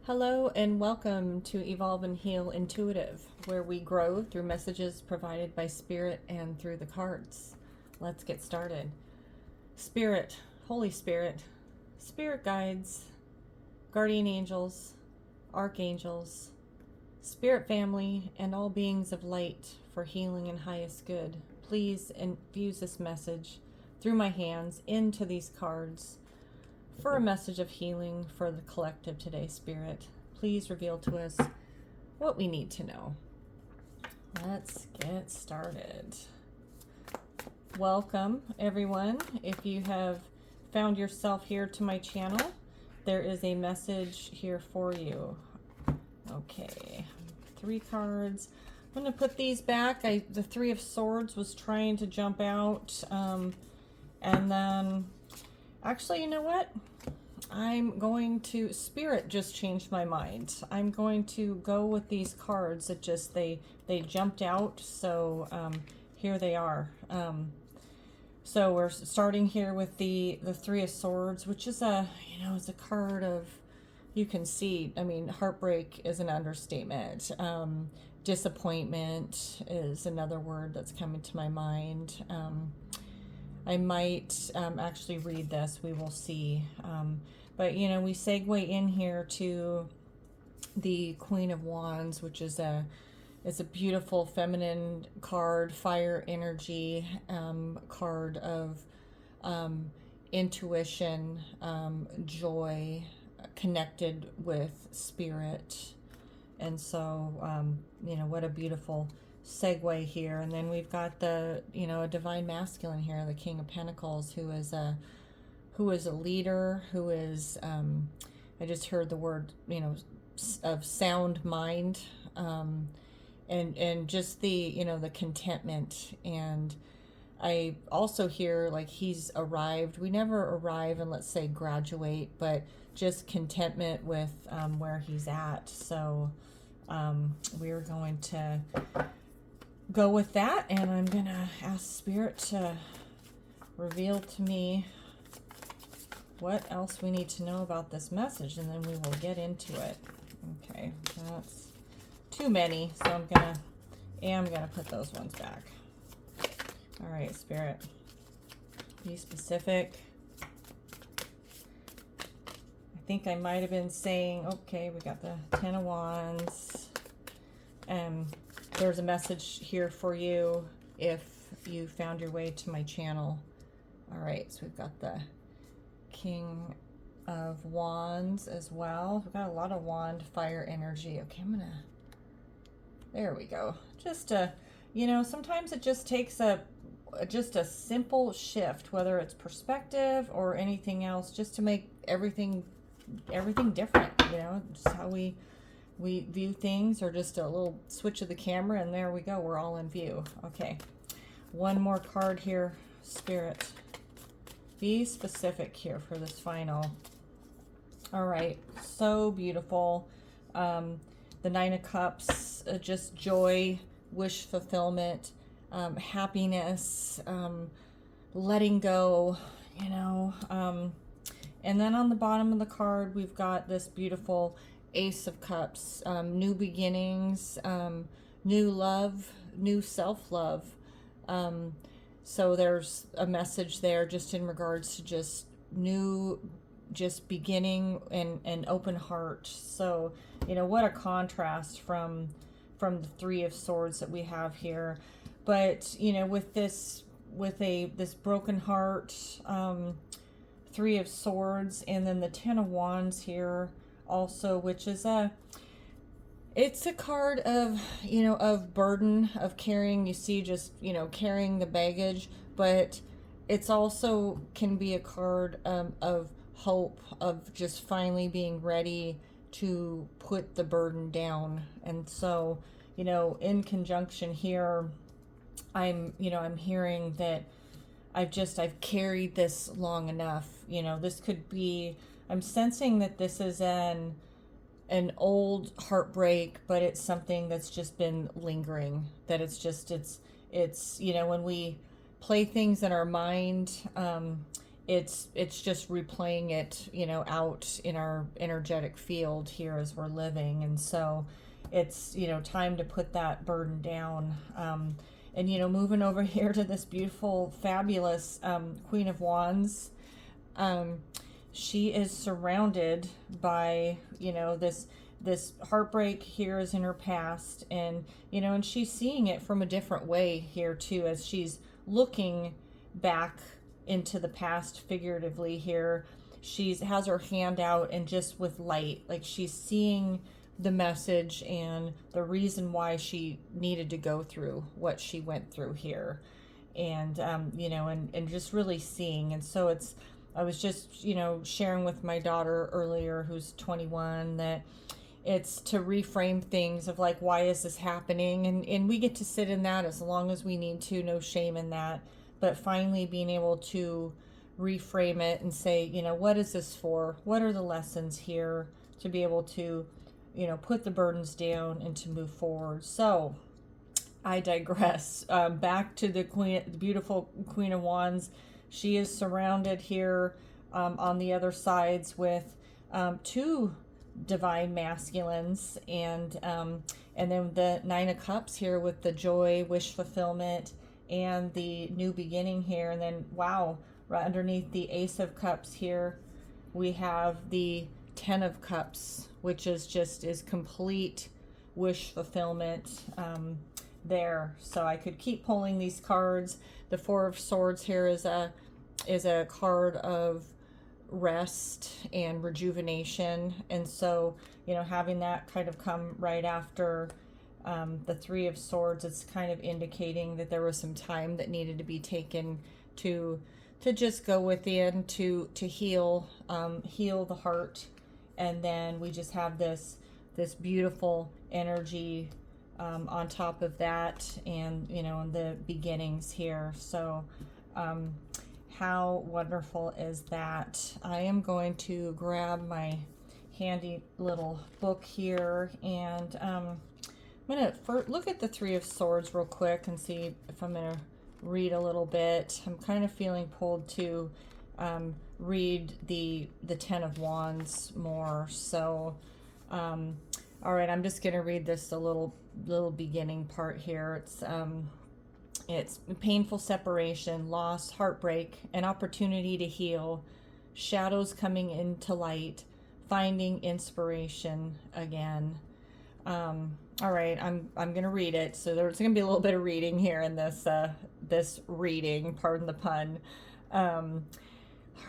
Hello and welcome to Evolve and Heal Intuitive, where we grow through messages provided by Spirit and through the cards. Let's get started. Spirit, Holy Spirit, Spirit guides, guardian angels, archangels, Spirit family, and all beings of light for healing and highest good, please infuse this message through my hands into these cards for a message of healing for the collective today, Spirit. Please reveal to us what we need to know. Let's get started. Welcome, everyone. If you have found yourself here to my channel, there is a message here for you. Okay, 3 cards. I'm going to put these back. The 3 of Swords was trying to jump out, and then actually, you know what? I'm going to, Spirit just changed my mind. I'm going to go with these cards. It just, they jumped out, so here they are. So we're starting here with the 3 of Swords, which is it's a card of, you can see, I mean, heartbreak is an understatement. Disappointment is another word that's coming to my mind. I might actually read this. We will see. But, we segue in here to the Queen of Wands, which is a beautiful feminine card, fire energy, card of intuition, joy, connected with spirit. And so, what a beautiful segue here. And then we've got a divine masculine here, the King of Pentacles, who is a leader, who is I just heard the word of sound mind, and just the contentment. And I also hear like he's arrived. We never arrive and, let's say, graduate, but just contentment with where he's at. So we're going to go with that, and I'm gonna ask Spirit to reveal to me what else we need to know about this message, and then we will get into it. Okay, that's too many, so I'm gonna put those ones back. All right, Spirit, be specific. I think I might have been saying, okay, we got the 10 of Wands, and there's a message here for you if you found your way to my channel. All right, so we've got the King of Wands as well. We've got a lot of wand fire energy. Okay, there we go. Just sometimes it just takes a simple shift, whether it's perspective or anything else, just to make everything different. Just how we view things, or just a little switch of the camera, and there we go, we're all in view. Okay, one more card here, Spirit. Be specific here for this final. All right, so beautiful. The 9 of Cups, just joy, wish fulfillment, happiness, letting go, and then on the bottom of the card, we've got this beautiful Ace of Cups, new beginnings, new love, new self-love. So there's a message there just in regards to just beginning and open heart. So, what a contrast from the 3 of Swords that we have here. But, with this broken heart, 3 of Swords, and then the 10 of Wands here also, which is it's a card of, of burden, of carrying, carrying the baggage, but it's also can be a card of hope, of just finally being ready to put the burden down. And so, in conjunction here, I'm hearing that I've carried this long enough. This could be, I'm sensing that this is an old heartbreak, but it's something that's just been lingering, that it's when we play things in our mind, it's just replaying it, you know, out in our energetic field here as we're living. And so it's, you know, time to put that burden down. And, you know, moving over here to this beautiful, fabulous Queen of Wands. She is surrounded by, you know, this heartbreak here is in her past, and, you know, and she's seeing it from a different way here too, as she's looking back into the past figuratively here. She's has her hand out, and just with light, like she's seeing the message and the reason why she needed to go through what she went through here. And you know, and just really seeing. And so it's, I was just, you know, sharing with my daughter earlier, who's 21, that it's to reframe things of like, why is this happening? And we get to sit in that as long as we need to, no shame in that. But finally being able to reframe it and say, you know, what is this for? What are the lessons here? To be able to, you know, put the burdens down and to move forward. So I digress. Back to the queen, the beautiful Queen of Wands. She is surrounded here on the other sides with two divine masculines, and then the Nine of Cups here with the joy, wish fulfillment, and the new beginning here. And then, wow, right underneath the Ace of Cups here, we have the Ten of Cups, which is complete wish fulfillment there. So I could keep pulling these cards. The Four of Swords here is a card of rest and rejuvenation. And so, you know, having that kind of come right after the Three of Swords, it's kind of indicating that there was some time that needed to be taken to just go within, to heal, heal the heart. And then we just have this beautiful energy on top of that, and, you know, the beginnings here. So how wonderful is that? I am going to grab my handy little book here, and I'm going to look at the Three of Swords real quick and see if I'm going to read a little bit. I'm kind of feeling pulled to read the Ten of Wands more. So all right, I'm just going to read this a little beginning part here. It's painful separation, loss, heartbreak, an opportunity to heal, shadows coming into light, finding inspiration again. All right, I'm going to read it. So there's going to be a little bit of reading here in this reading, pardon the pun.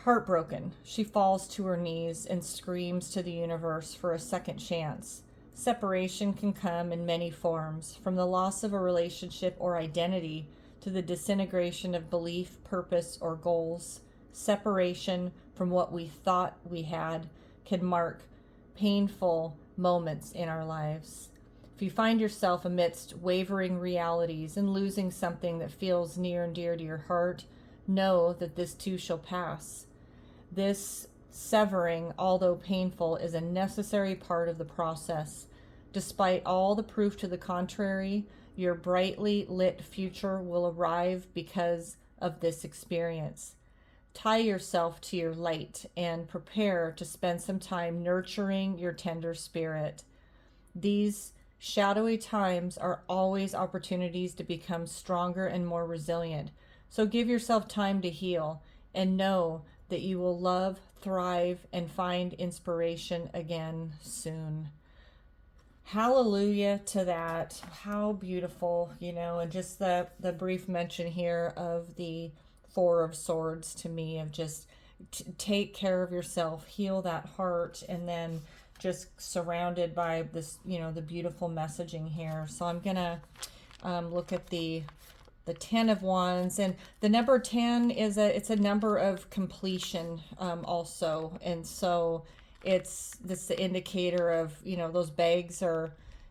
Heartbroken, she falls to her knees and screams to the universe for a second chance. Separation can come in many forms, from the loss of a relationship or identity to the disintegration of belief, purpose, or goals. Separation from what we thought we had can mark painful moments in our lives. If you find yourself amidst wavering realities and losing something that feels near and dear to your heart, know that this too shall pass. This severing, although painful, is a necessary part of the process. Despite all the proof to the contrary, your brightly lit future will arrive because of this experience. Tie yourself to your light and prepare to spend some time nurturing your tender spirit. These shadowy times are always opportunities to become stronger and more resilient. So give yourself time to heal, and know that you will love, thrive, and find inspiration again soon. Hallelujah to that. How beautiful, you know, and just the brief mention here of the Four of Swords to me, of just take care of yourself, heal that heart, and then just surrounded by this, you know, the beautiful messaging here. So I'm gonna look at the Ten of Wands, and the number 10 is it's a number of completion also. And so it's this indicator of, you know, those bags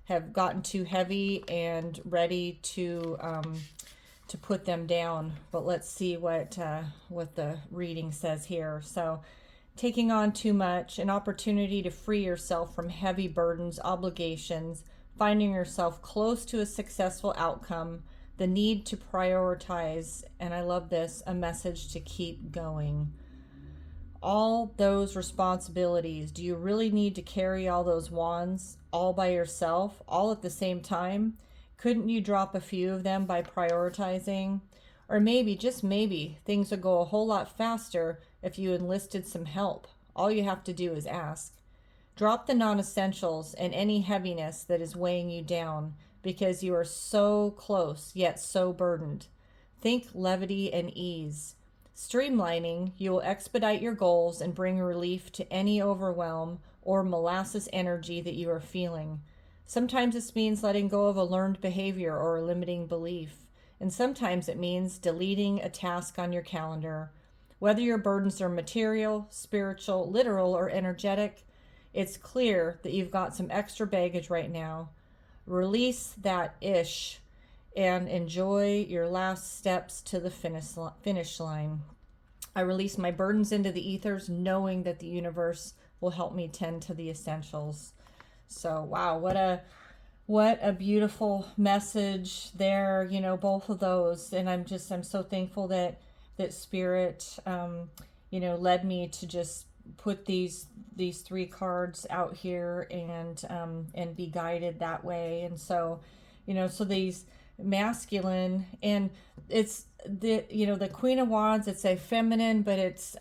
have gotten too heavy and ready to put them down. But let's see what the reading says here. So, taking on too much, an opportunity to free yourself from heavy burdens, obligations, finding yourself close to a successful outcome, the need to prioritize, and I love this, a message to keep going. all those responsibilities, do you really need to carry all those wands all by yourself, all at the same time? Couldn't you drop a few of them by prioritizing? Or maybe, just maybe, things would go a whole lot faster if you enlisted some help. All you have to do is ask. Drop the non-essentials and any heaviness that is weighing you down because you are so close yet so burdened. Think levity and ease. Streamlining, you will expedite your goals and bring relief to any overwhelm or molasses energy that you are feeling. Sometimes this means letting go of a learned behavior or a limiting belief, and sometimes it means deleting a task on your calendar. Whether your burdens are material, spiritual, literal, or energetic, it's clear that you've got some extra baggage right now. Release that ish and enjoy your last steps to the finish line. I release my burdens into the ethers, knowing that the universe will help me tend to the essentials. So, wow, what a beautiful message there, you know, both of those. And I'm so thankful that Spirit, led me to just put these three cards out here and be guided that way. And so, so these masculine, and it's the Queen of Wands, it's a feminine, but it's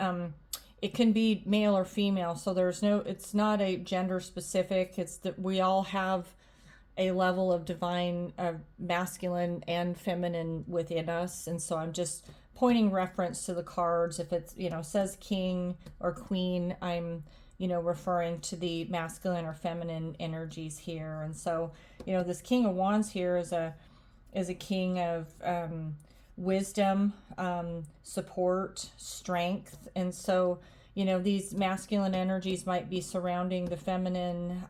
it can be male or female, so it's not a gender specific. It's that we all have a level of divine masculine and feminine within us. And so I'm just pointing reference to the cards. If it's says king or queen, I'm referring to the masculine or feminine energies here. And so this King of Wands here is a king of wisdom, support, strength. And so these masculine energies might be surrounding the feminine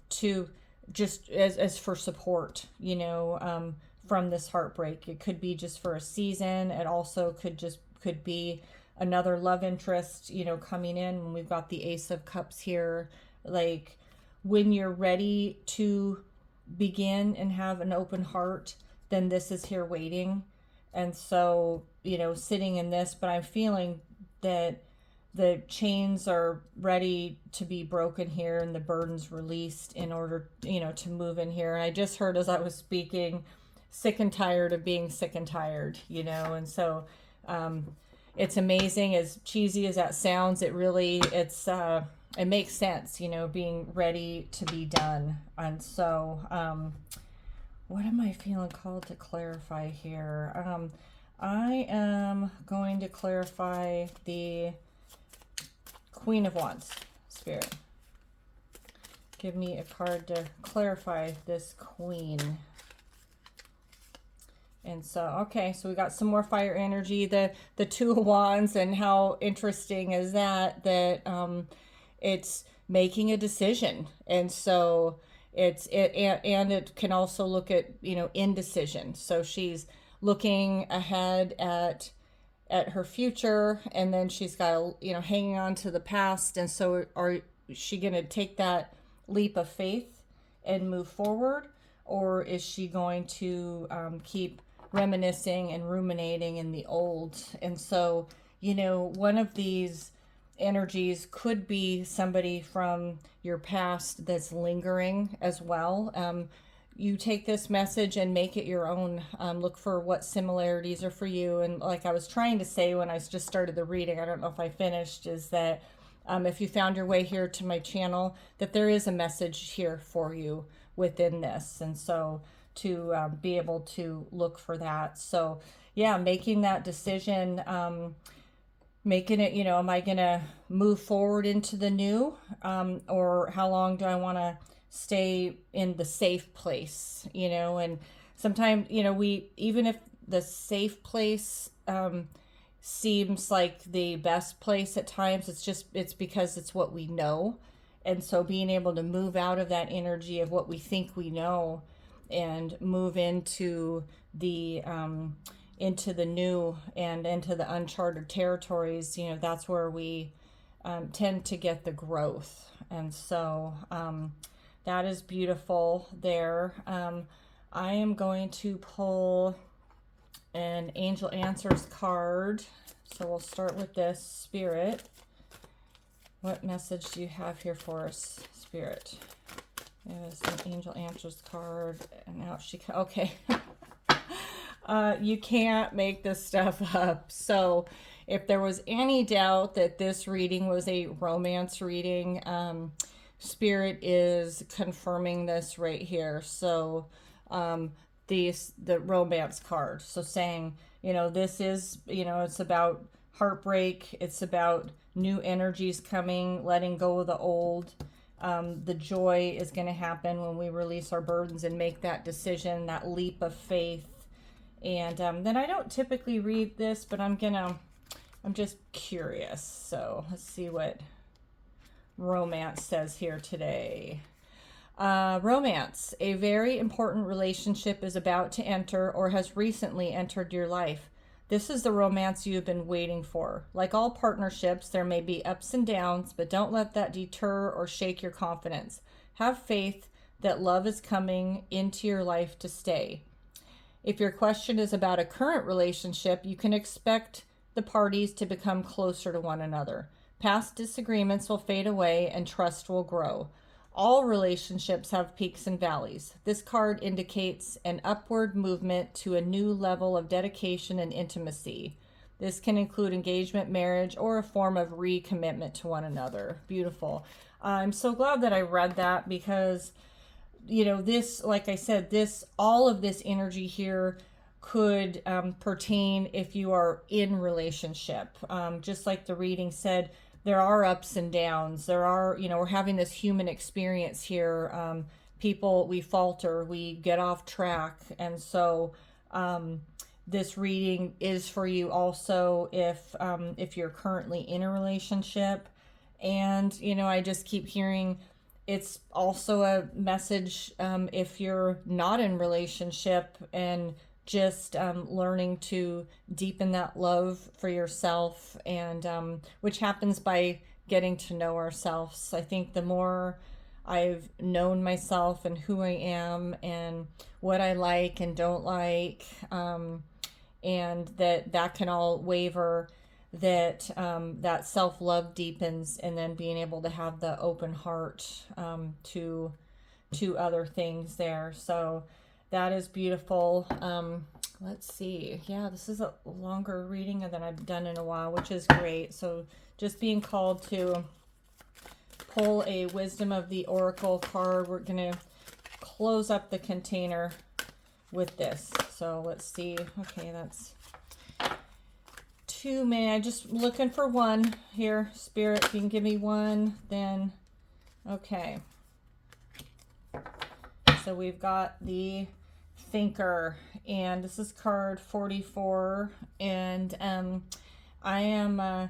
to just as for support, from this heartbreak. It could be just for a season. It also could be another love interest, coming in. When we've got the Ace of Cups here, like when you're ready to begin and have an open heart, then this is here waiting. And so, sitting in this, but I'm feeling that the chains are ready to be broken here and the burdens released in order, to move in here. And I just heard as I was speaking, sick and tired of being sick and tired, and so it's amazing, as cheesy as that sounds, it makes sense, being ready to be done. And so what am I feeling called to clarify here? I am going to clarify the Queen of Wands, Spirit. Give me a card to clarify this Queen. And so, okay, so we got some more fire energy. The Two of Wands, and how interesting is that it's making a decision. And so it can also look at, indecision. So she's looking ahead at her future, and then she's got, hanging on to the past. And so is she going to take that leap of faith and move forward? Or is she going to keep reminiscing and ruminating in the old? And so, one of these energies could be somebody from your past that's lingering as well. You take this message and make it your own. Look for what similarities are for you. And like I was trying to say when I just started the reading, I don't know if I finished, is that if you found your way here to my channel, that there is a message here for you within this. And so to be able to look for that. So yeah, making that decision, making it, am I going to move forward into the new, or how long do I want to stay in the safe place, and sometimes, even if the safe place seems like the best place at times, it's because it's what we know. And so being able to move out of that energy of what we think we know and move into the new and into the uncharted territories, that's where we tend to get the growth. And so that is beautiful there. I am going to pull an Angel Answers card. So we'll start with this. Spirit, what message do you have here for us, Spirit? There's an Angel Answers card, and now okay. You can't make this stuff up. So if there was any doubt that this reading was a romance reading, Spirit is confirming this right here. So the romance card. So saying, this is, it's about heartbreak. It's about new energies coming, letting go of the old. The joy is going to happen when we release our burdens and make that decision, that leap of faith. And then I don't typically read this, but I'm just curious. So let's see what romance says here today. Romance. A very important relationship is about to enter or has recently entered your life. This is the romance you've been waiting for. Like all partnerships, there may be ups and downs, but don't let that deter or shake your confidence. Have faith that love is coming into your life to stay. If your question is about a current relationship, you can expect the parties to become closer to one another. Past disagreements will fade away and trust will grow. All relationships have peaks and valleys. This card indicates an upward movement to a new level of dedication and intimacy. This can include engagement, marriage, or a form of recommitment to one another. Beautiful. I'm so glad that I read that because, this, like I said, all of this energy here could pertain if you are in relationship. Just like the reading said, there are ups and downs. There are, we're having this human experience here. People, we falter, we get off track. And so this reading is for you also if you're currently in a relationship. And, I just keep hearing it's also a message if you're not in relationship and just learning to deepen that love for yourself, and which happens by getting to know ourselves. I think the more I've known myself and who I am and what I like and don't like, and that can all waver, that that self-love deepens, and then being able to have the open heart to other things there. So that is beautiful. Let's see. Yeah, this is a longer reading than I've done in a while, which is great. So just being called to pull a Wisdom of the Oracle card. We're going to close up the container with this. So let's see. Okay, that's too many. I'm just looking for one here. Spirit, if you can give me one, then okay. So we've got the Thinker, and this is card 44, and I am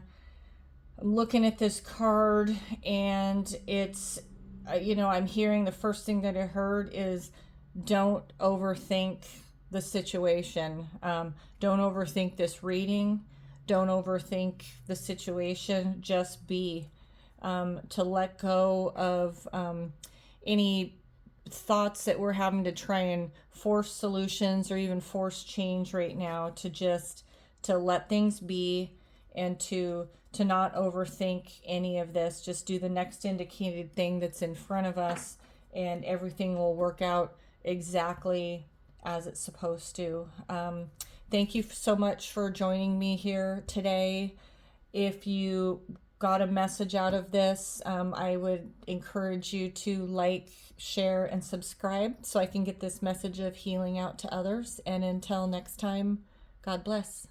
looking at this card, and it's I'm hearing, the first thing that I heard is don't overthink the situation. Don't overthink this reading. Don't overthink the situation. Just be. To let go of any thoughts that we're having to try and force solutions or even force change right now, to let things be, and to not overthink any of this. Just do the next indicated thing that's in front of us, and everything will work out exactly as it's supposed to. Thank you so much for joining me here today. If you got a message out of this, I would encourage you to like, share, and subscribe so I can get this message of healing out to others. And until next time, God bless.